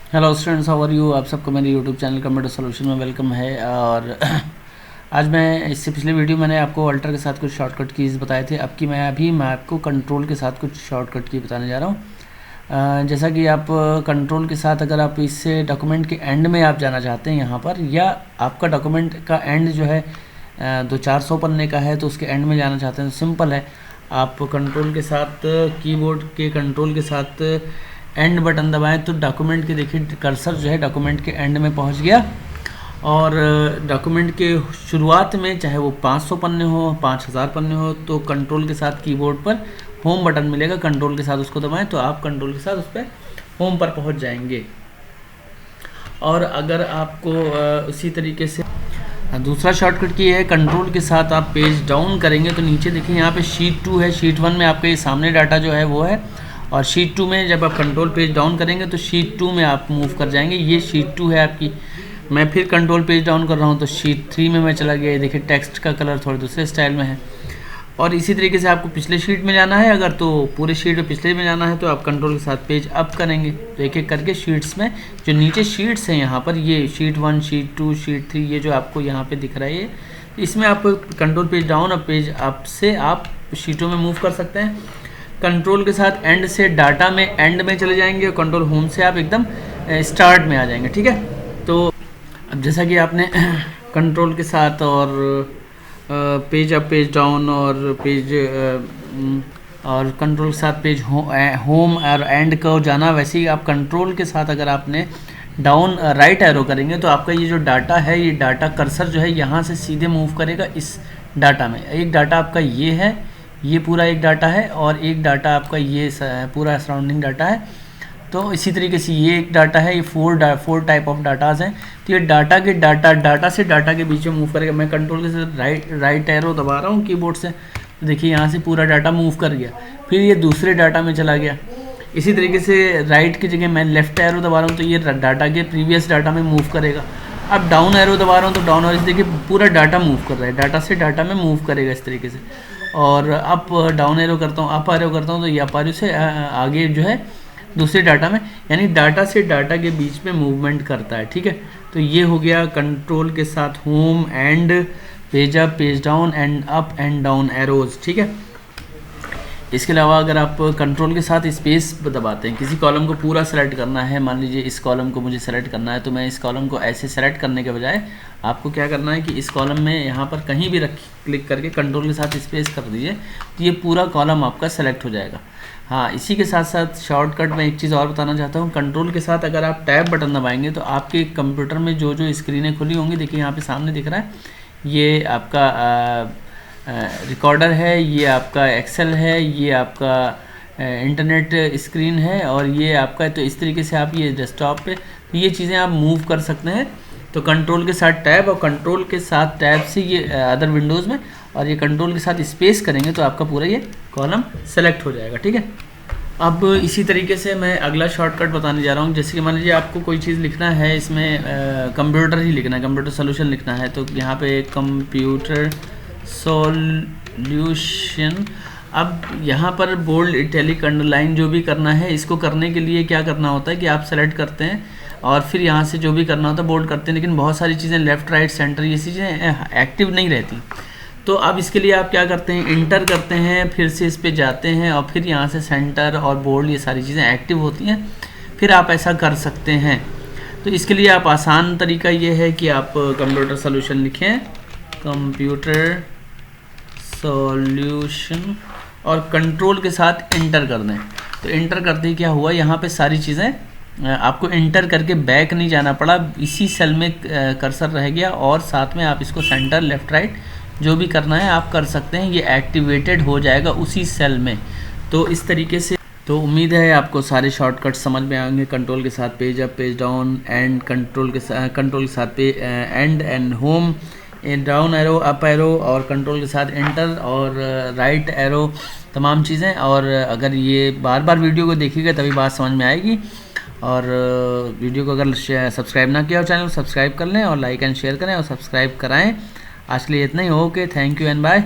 Hello students, how are you. आप सबको मेरे यूट्यूब चैनल कंप्यूटर सॉल्यूशन में वेलकम है। और आज मैं इससे पिछले वीडियो मैंने आपको अल्टर के साथ कुछ शॉर्टकट कीज़ बताए थे। अब की मैं आपको कंट्रोल के साथ कुछ शॉर्टकट की बताने जा रहा हूँ। जैसा कि आप कंट्रोल के साथ अगर आप इससे डॉक्यूमेंट के एंड में आप जाना चाहते हैं यहाँ पर, या आपका डॉक्यूमेंट का एंड जो है 200-400 पन्ने का है तो उसके एंड में जाना चाहते हैं, तो सिंपल है। आप कंट्रोल के साथ कीबोर्ड के कंट्रोल के साथ एंड बटन दबाएं तो डॉक्यूमेंट के देखिए कर्सर जो है डॉक्यूमेंट के एंड में पहुंच गया। और डॉक्यूमेंट के शुरुआत में चाहे वो 500 पन्ने हो 5000 पन्ने हो, तो कंट्रोल के साथ कीबोर्ड पर होम बटन मिलेगा, कंट्रोल के साथ उसको दबाएं तो आप कंट्रोल के साथ उस पर होम पर पहुंच जाएंगे। और अगर आपको उसी तरीके से दूसरा शॉर्टकट की है, कंट्रोल के साथ आप पेज डाउन करेंगे तो नीचे देखिए यहाँ पे शीट 2 है। शीट 1 में आपके सामने डाटा जो है वो है, और शीट 2 में जब आप कंट्रोल पेज डाउन करेंगे तो शीट 2 में आप मूव कर जाएंगे। ये शीट 2 है आपकी। मैं फिर कंट्रोल पेज डाउन कर रहा हूँ तो शीट 3 में मैं चला गया। ये देखिए टेक्स्ट का कलर थोड़े दूसरे स्टाइल में है। और इसी तरीके से आपको पिछले शीट में जाना है, अगर तो पूरे शीट में पिछले में जाना है तो आप कंट्रोल के साथ पेज अप करेंगे तो एक एक करके शीट्स में जो नीचे शीट्स हैं यहाँ पर, ये शीट 1, शीट 2, शीट 3, ये जो आपको यहाँ पे दिख रहा है, इसमें आप कंट्रोल पेज डाउन और पेज अप से आप शीटों में मूव कर सकते हैं। कंट्रोल के साथ एंड से डाटा में एंड में चले जाएंगे और कंट्रोल होम से आप एकदम स्टार्ट में आ जाएंगे। ठीक है, तो अब जैसा कि आपने कंट्रोल के साथ और पेज अप, पेज डाउन और पेज और कंट्रोल के साथ पेज होम और एंड को जाना, वैसे ही आप कंट्रोल के साथ अगर आपने डाउन राइट एरो करेंगे तो आपका ये जो डाटा है, ये डाटा कर्सर जो है यहाँ से सीधे मूव करेगा इस डाटा में। एक डाटा आपका ये है, ये पूरा एक डाटा है, और एक डाटा आपका ये पूरा सराउंडिंग डाटा है। तो इसी तरीके से ये एक डाटा है, ये फोर टाइप ऑफ डाटाज हैं। तो ये डाटा से डाटा के बीच में मूव करेगा। मैं कंट्रोल के साथ राइट एरो दबा रहा हूँ कीबोर्ड से, तो देखिए यहाँ से पूरा डाटा मूव कर गया, फिर ये दूसरे डाटा में चला गया। इसी तरीके से राइट की जगह मैं लेफ्ट एरो दबा रहा हूँ तो ये डाटा के प्रीवियस डाटा में मूव करेगा। अब डाउन एरो दबा रहा हूँ तो डाउन एरो से देखिए पूरा डाटा मूव कर रहा है, डाटा से डाटा में मूव करेगा इस तरीके से। और अप डाउन एरो करता हूँ, अप एरो करता हूँ तो ये अप एरो से आगे जो है दूसरे डाटा में, यानी डाटा से डाटा के बीच में मूवमेंट करता है। ठीक है, तो ये हो गया कंट्रोल के साथ home and page up, page down and up and down arrows. ठीक है, इसके अलावा अगर आप कंट्रोल के साथ स्पेस दबाते हैं, किसी कॉलम को पूरा सेलेक्ट करना है, मान लीजिए इस कॉलम को मुझे सेलेक्ट करना है, तो मैं इस कॉलम को ऐसे सेलेक्ट करने के बजाय आपको क्या करना है कि इस कॉलम में यहाँ पर कहीं भी क्लिक करके कंट्रोल के साथ स्पेस कर दीजिए तो ये पूरा कॉलम आपका सेलेक्ट हो जाएगा। हाँ, इसी के साथ साथ शॉर्टकट में एक चीज़ और बताना चाहता हूँ। कंट्रोल के साथ अगर आप टैब बटन दबाएंगे तो आपके कंप्यूटर में जो जो स्क्रीनें खुली होंगी, देखिए यहाँ पे सामने दिख रहा है, ये आपका रिकॉर्डर है, ये आपका एक्सेल है, ये आपका इंटरनेट स्क्रीन है, और ये आपका, तो इस तरीके से आप ये डेस्कटॉप पे तो ये चीज़ें आप मूव कर सकते हैं। तो कंट्रोल के साथ टैब और कंट्रोल के साथ टैब से ये अदर विंडोज़ में, और ये कंट्रोल के साथ स्पेस करेंगे तो आपका पूरा ये कॉलम सेलेक्ट हो जाएगा। ठीक है, अब इसी तरीके से मैं अगला शॉर्टकट बताने जा रहा हूँ। जैसे कि मान लीजिए आपको कोई चीज़ लिखना है, इसमें कंप्यूटर ही लिखना है, कंप्यूटर सोल्यूशन लिखना है, तो यहाँ पे कंप्यूटर सॉल्यूशन। अब यहाँ पर बोल्ड, इटैलिक, अंडरलाइन जो भी करना है, इसको करने के लिए क्या करना होता है कि आप सेलेक्ट करते हैं और फिर यहाँ से जो भी करना होता है बोल्ड करते हैं, लेकिन बहुत सारी चीज़ें लेफ़्ट राइट सेंटर ये चीज़ें एक्टिव नहीं रहती। तो अब इसके लिए आप क्या करते हैं, इंटर करते हैं, फिर से इस पे जाते हैं और फिर यहाँ से सेंटर और बोल्ड ये सारी चीज़ें एक्टिव होती हैं, फिर आप ऐसा कर सकते हैं। तो इसके लिए आप आसान तरीका ये है कि आप कंप्यूटर सोल्यूशन लिखें, कंप्यूटर सॉल्यूशन, और कंट्रोल के साथ इंटर कर दें। तो इंटर करते ही क्या हुआ, यहाँ पे सारी चीज़ें आपको इंटर करके बैक नहीं जाना पड़ा, इसी सेल में कर्सर रह गया, और साथ में आप इसको सेंटर, लेफ़्ट, राइट जो भी करना है आप कर सकते हैं, ये एक्टिवेटेड हो जाएगा उसी सेल में। तो इस तरीके से, तो उम्मीद है आपको सारे शॉर्टकट समझ में आएंगे। कंट्रोल के साथ page up, page down, and control के साथ and and home, down arrow, up arrow, और कंट्रोल के साथ एंटर और राइट एरो, तमाम चीज़ें। और अगर ये बार बार वीडियो को देखिएगा तभी बात समझ में आएगी। और वीडियो को अगर सब्सक्राइब ना किया हो चैनल को सब्सक्राइब कर लें, और लाइक एंड शेयर करें और सब्सक्राइब कराएं। आज के लिए इतना ही। Okay, thank you and bye.